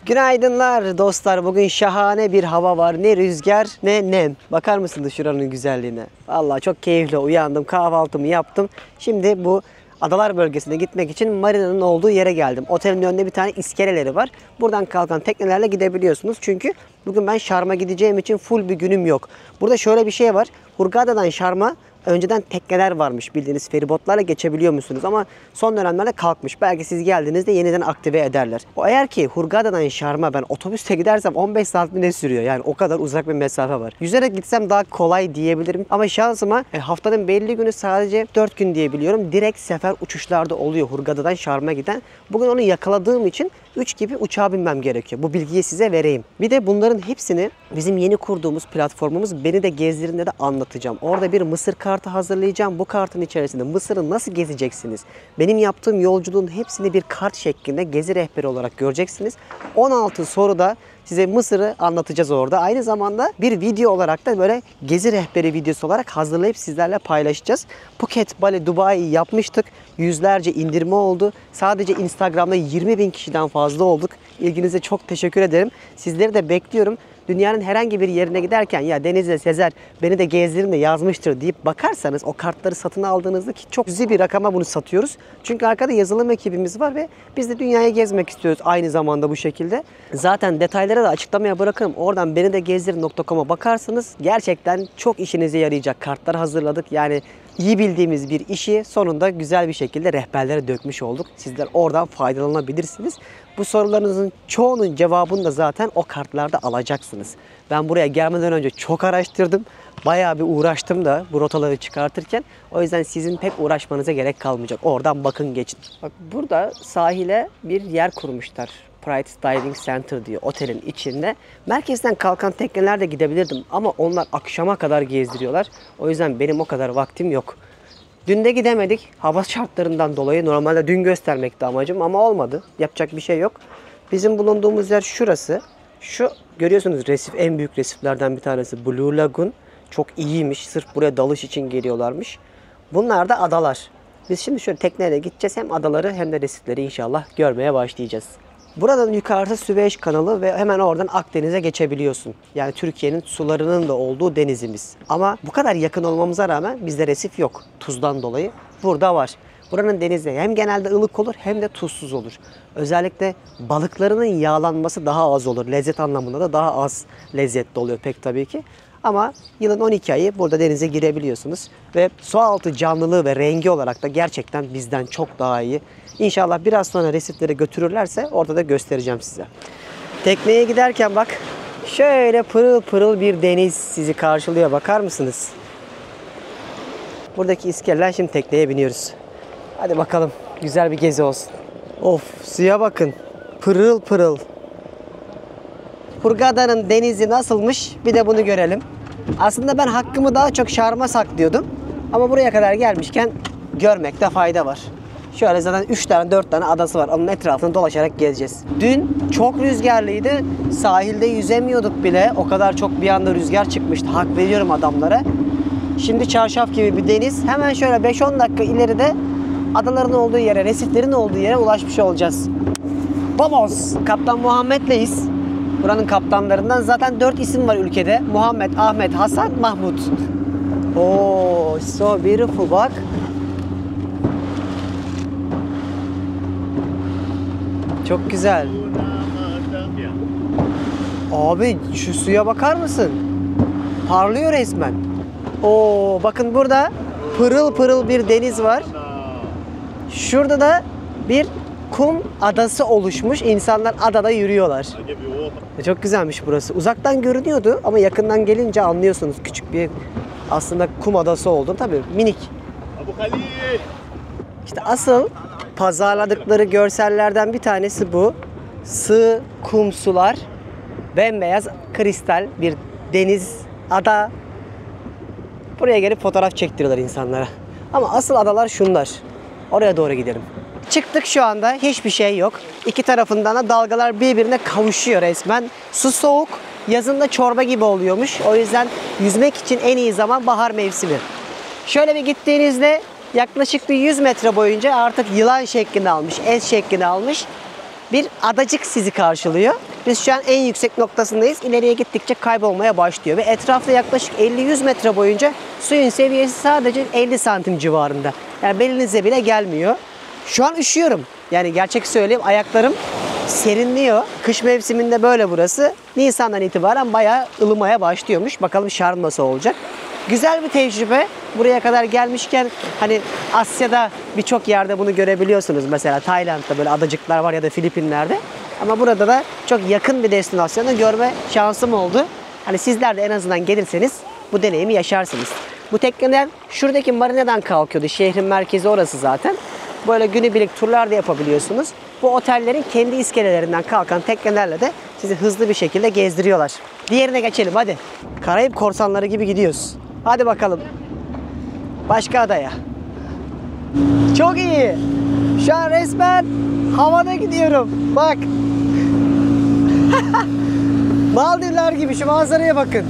Günaydınlar dostlar. Bugün şahane bir hava var. Ne rüzgar ne nem. Bakar mısınız şuranın güzelliğine? Vallahi çok keyifli uyandım. Kahvaltımı yaptım. Şimdi bu adalar bölgesine gitmek için marinanın olduğu yere geldim. Otelin önünde bir tane iskeleleri var. Buradan kalkan teknelerle gidebiliyorsunuz. Çünkü bugün ben Şarm'a gideceğim için full bir günüm yok. Burada şöyle bir şey var. Hurghada'dan Şarm'a önceden tekneler varmış, bildiğiniz feribotlarla geçebiliyor musunuz? Ama son dönemlerde kalkmış. Belki siz geldiğinizde yeniden aktive ederler. O eğer ki Hurghada'dan Şarm'a ben otobüste gidersem 15 saat mi ne sürüyor? Yani o kadar uzak bir mesafe var. Yüzerek gitsem daha kolay diyebilirim. Ama şansıma haftanın belli günü sadece 4 gün diyebiliyorum. Direkt sefer uçuşlarda oluyor Hurghada'dan Şarm'a giden. Bugün onu yakaladığım için 3 gibi uçağa binmem gerekiyor. Bu bilgiyi size vereyim. Bir de bunların hepsini bizim yeni kurduğumuz platformumuz Beni de Gezdirin'de de anlatacağım. Orada bir Mısır kartı hazırlayacağım. Bu kartın içerisinde Mısır'ı nasıl gezeceksiniz? Benim yaptığım yolculuğun hepsini bir kart şeklinde gezi rehberi olarak göreceksiniz. 16 soruda Size Mısır'ı anlatacağız orada. Aynı zamanda bir video olarak da böyle gezi rehberi videosu olarak hazırlayıp sizlerle paylaşacağız. Phuket, Bali, Dubai'yi yapmıştık. Yüzlerce indirme oldu. Sadece Instagram'da 20.000 kişiden fazla olduk. İlginize çok teşekkür ederim. Sizleri de bekliyorum. Dünyanın herhangi bir yerine giderken ya Deniz'le Sezer beni de gezdirin de yazmıştır deyip bakarsanız o kartları satın aldığınızda ki çok cüzi bir rakama bunu satıyoruz. Çünkü arkada yazılım ekibimiz var ve biz de dünyayı gezmek istiyoruz aynı zamanda bu şekilde. Zaten detayları da açıklamaya bırakırım. Oradan beni de gezdirin.com'a bakarsanız gerçekten çok işinize yarayacak kartlar hazırladık. Yani iyi bildiğimiz bir işi sonunda güzel bir şekilde rehberlere dökmüş olduk. Sizler oradan faydalanabilirsiniz. Bu sorularınızın çoğunun cevabını da zaten o kartlarda alacaksınız. Ben buraya gelmeden önce çok araştırdım. Bayağı bir uğraştım da bu rotaları çıkartırken. O yüzden sizin pek uğraşmanıza gerek kalmayacak. Oradan bakın geçin. Bak burada sahile bir yer kurmuşlar. Pride Diving Center diyor otelin içinde. Merkezden kalkan teknelerle gidebilirdim ama onlar akşama kadar gezdiriyorlar. O yüzden benim o kadar vaktim yok. Dün de gidemedik. Hava şartlarından dolayı normalde dün göstermekti amacım ama olmadı. Yapacak bir şey yok. Bizim bulunduğumuz yer şurası. Şu görüyorsunuz resif en büyük resiflerden bir tanesi Blue Lagoon. Çok iyiymiş. Sırf buraya dalış için geliyorlarmış. Bunlar da adalar. Biz şimdi şöyle tekneyle gideceğiz. Hem adaları hem de resifleri inşallah görmeye başlayacağız. Buradan yukarısı Süveyş kanalı ve hemen oradan Akdeniz'e geçebiliyorsun. Yani Türkiye'nin sularının da olduğu denizimiz. Ama bu kadar yakın olmamıza rağmen bizde resif yok. Tuzdan dolayı. Burada var. Buranın denizi hem genelde ılık olur hem de tuzsuz olur. Özellikle balıklarının yağlanması daha az olur. Lezzet anlamında da daha az lezzetli oluyor pek tabii ki. Ama yılın 12 ayı burada denize girebiliyorsunuz. Ve su altı canlılığı ve rengi olarak da gerçekten bizden çok daha iyi. İnşallah biraz sonra resiflere götürürlerse orada da göstereceğim size. Tekneye giderken bak şöyle pırıl pırıl bir deniz sizi karşılıyor. Bakar mısınız? Buradaki iskeletten şimdi tekneye biniyoruz. Hadi bakalım güzel bir gezi olsun. Of suya bakın. Pırıl pırıl. Hurghada'nın denizi nasılmış bir de bunu görelim. Aslında ben hakkımı daha çok Şarm'a saklıyordum. Ama buraya kadar gelmişken görmekte fayda var. Şöyle zaten 3 tane 4 tane adası var. Onun etrafını dolaşarak gezeceğiz. Dün çok rüzgarlıydı. Sahilde yüzemiyorduk bile. O kadar çok bir anda rüzgar çıkmıştı. Hak veriyorum adamlara. Şimdi çarşaf gibi bir deniz. Hemen şöyle 5-10 dakika ileride adaların olduğu yere, resiflerin olduğu yere ulaşmış olacağız. Vamos! Kaptan Muhammed'leyiz. Buranın kaptanlarından zaten 4 isim var ülkede. Muhammed, Ahmet, Hasan, Mahmut. Oh, so beautiful bak. Çok güzel. Abi şu suya bakar mısın? Parlıyor resmen. Oo, bakın burada pırıl pırıl bir deniz var. Şurada da bir kum adası oluşmuş. İnsanlar adada yürüyorlar. Çok güzelmiş burası. Uzaktan görünüyordu ama yakından gelince anlıyorsunuz küçük bir aslında kum adası olduğunu. Tabii minik. İşte asıl pazarladıkları görsellerden bir tanesi bu. Sığ kum sular, bembeyaz kristal bir deniz, ada. Buraya gelip fotoğraf çektiriyorlar insanlara. Ama asıl adalar şunlar. Oraya doğru gidelim. Çıktık şu anda. Hiçbir şey yok. İki tarafından da dalgalar birbirine kavuşuyor resmen. Su soğuk. Yazında çorba gibi oluyormuş. O yüzden yüzmek için en iyi zaman bahar mevsimi. Şöyle bir gittiğinizde yaklaşık bir 100 metre boyunca artık yılan şeklini almış, es şeklini almış bir adacık sizi karşılıyor. Biz şu an en yüksek noktasındayız. İleriye gittikçe kaybolmaya başlıyor ve etrafta yaklaşık 50-100 metre boyunca suyun seviyesi sadece 50 santim civarında. Yani belinize bile gelmiyor. Şu an üşüyorum. Yani gerçek söyleyeyim, ayaklarım serinliyor. Kış mevsiminde böyle burası. Nisan'dan itibaren bayağı ılımaya başlıyormuş. Bakalım Şarm nasıl olacak. Güzel bir tecrübe. Buraya kadar gelmişken hani Asya'da birçok yerde bunu görebiliyorsunuz. Mesela Tayland'da böyle adacıklar var ya da Filipinler'de. Ama burada da çok yakın bir destinasyonu görme şansım oldu. Hani sizler de en azından gelirseniz bu deneyimi yaşarsınız. Bu tekneler şuradaki marineden kalkıyordu. Şehrin merkezi orası zaten. Böyle günübirlik turlar da yapabiliyorsunuz. Bu otellerin kendi iskelelerinden kalkan teknelerle de sizi hızlı bir şekilde gezdiriyorlar. Diğerine geçelim hadi. Karayip korsanları gibi gidiyoruz. Hadi bakalım. Başka adaya. Çok iyi. Şu an resmen havada gidiyorum. Bak. Maldivler gibi, şu manzaraya bakın.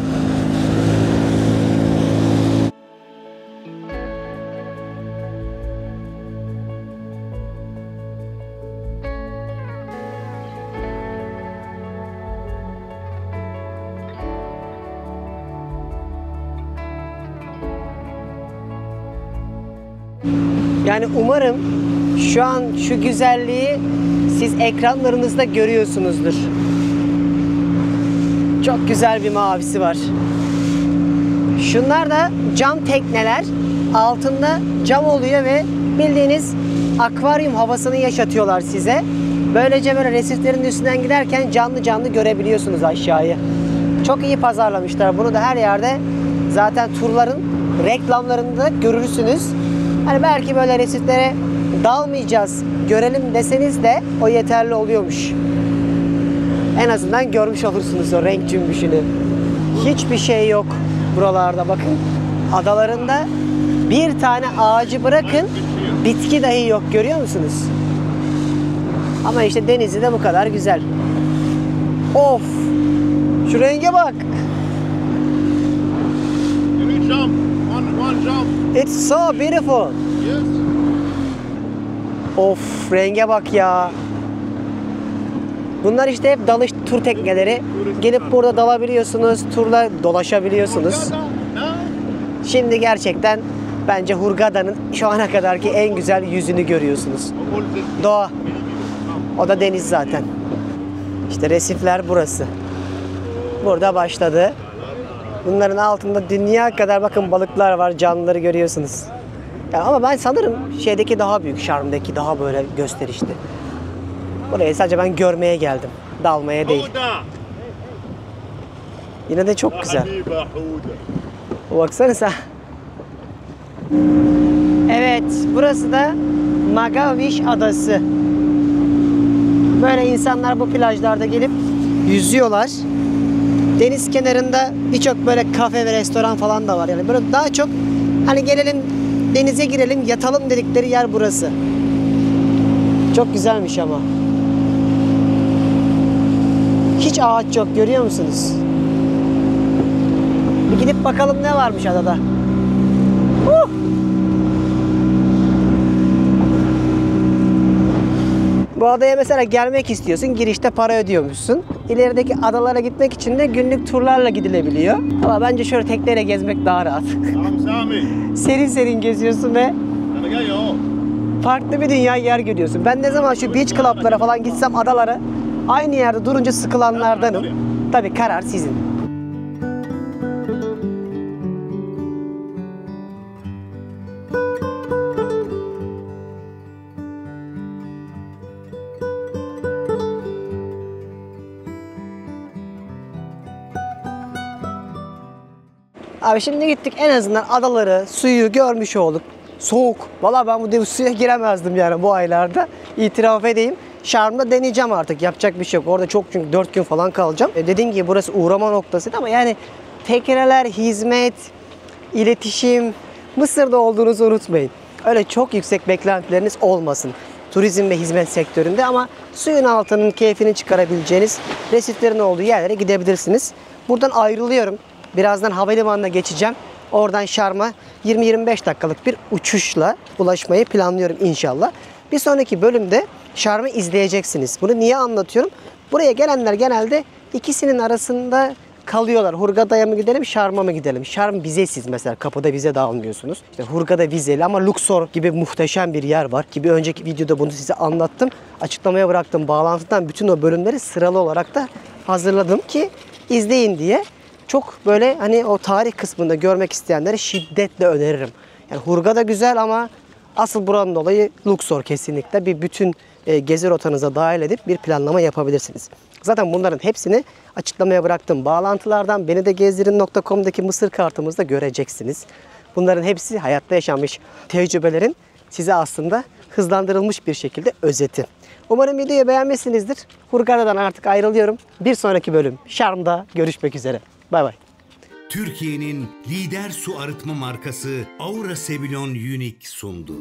Yani umarım şu an şu güzelliği siz ekranlarınızda görüyorsunuzdur. Çok güzel bir mavisi var. Şunlar da cam tekneler. Altında cam oluyor ve bildiğiniz akvaryum havasını yaşatıyorlar size. Böylece böyle resiflerin üstünden giderken canlı canlı görebiliyorsunuz aşağıyı. Çok iyi pazarlamışlar. Bunu da her yerde zaten turların reklamlarında görürsünüz. Hani belki böyle resiflere dalmayacağız, görelim deseniz de o yeterli oluyormuş. En azından görmüş olursunuz o renk cümbüşünü. Hiçbir şey yok buralarda bakın. Adalarında bir tane ağacı bırakın, bitki dahi yok, görüyor musunuz? Ama işte denizi de bu kadar güzel. Of! Şu renge bak! You need jump. One jump. It's so beautiful. Yes. Of, renge bak ya. Bunlar işte hep dalış tur tekneleri. Gelip burada dalabiliyorsunuz, turla dolaşabiliyorsunuz. Şimdi gerçekten bence Hurghada'nın şu ana kadarki en güzel yüzünü görüyorsunuz. Doğa. O da deniz zaten. İşte resifler burası. Burada başladı. Bunların altında dünya kadar bakın balıklar var, canlıları görüyorsunuz. Yani ama ben sanırım şeydeki daha büyük, Şarm'daki daha böyle gösterişli. Buraya sadece ben görmeye geldim, dalmaya değil. Yine de çok güzel. Baksanıza. Evet, burası da Magaviş Adası. Böyle insanlar bu plajlarda gelip yüzüyorlar. Deniz kenarında birçok böyle kafe ve restoran falan da var. Yani böyle daha çok hani gelelim denize girelim, yatalım dedikleri yer burası. Çok güzelmiş ama. Hiç ağaç yok, görüyor musunuz? Bir gidip bakalım ne varmış adada. Bu adaya mesela gelmek istiyorsun, girişte para ödüyormuşsun. İlerideki adalara gitmek için de günlük turlarla gidilebiliyor. Ama bence şöyle tekneyle gezmek daha rahat. Serin serin geziyorsun ve farklı bir dünya yer görüyorsun. Ben ne zaman şu beach club'lara falan gitsem adalara aynı yerde durunca sıkılanlardanım. Tabii karar sizin. Abi şimdi gittik, en azından adaları, suyu görmüş olduk. Soğuk. Vallahi ben bu suya giremezdim yani bu aylarda. İtiraf edeyim. Şarm'da deneyeceğim artık. Yapacak bir şey yok. Orada çok, çünkü 4 gün falan kalacağım. Dediğim gibi burası uğrama noktasıydı ama yani tekneler, hizmet, iletişim, Mısır'da olduğunuzu unutmayın. Öyle çok yüksek beklentileriniz olmasın turizm ve hizmet sektöründe, ama suyun altının keyfini çıkarabileceğiniz resiflerin olduğu yerlere gidebilirsiniz. Buradan ayrılıyorum. Birazdan havalimanına geçeceğim. Oradan Şarm'a 20-25 dakikalık bir uçuşla ulaşmayı planlıyorum inşallah. Bir sonraki bölümde Şarm'ı izleyeceksiniz. Bunu niye anlatıyorum? Buraya gelenler genelde ikisinin arasında kalıyorlar. Hurghada'ya mı gidelim, Şarm'a mı gidelim? Şarm vizesiz mesela. Kapıda vize de almıyorsunuz. İşte Hurghada vizeli ama Luxor gibi muhteşem bir yer var. Ki bir önceki videoda bunu size anlattım. Açıklamaya bıraktım. Bağlantıdan bütün o bölümleri sıralı olarak da hazırladım ki izleyin diye. Çok böyle hani o tarih kısmında görmek isteyenlere şiddetle öneririm. Yani Hurghada güzel ama asıl buranın olayı Luxor kesinlikle. Bir bütün gezi rotanıza dahil edip bir planlama yapabilirsiniz. Zaten bunların hepsini açıklamaya bıraktım. Bağlantılardan beni de gezdirin.com'daki Mısır kartımızda göreceksiniz. Bunların hepsi hayatta yaşanmış tecrübelerin size aslında hızlandırılmış bir şekilde özeti. Umarım videoyu beğenmişsinizdir. Hurghada'dan artık ayrılıyorum. Bir sonraki bölüm Şarm'da görüşmek üzere. Bay bay. Türkiye'nin lider su arıtma markası Aura Sebilon Unique sundu.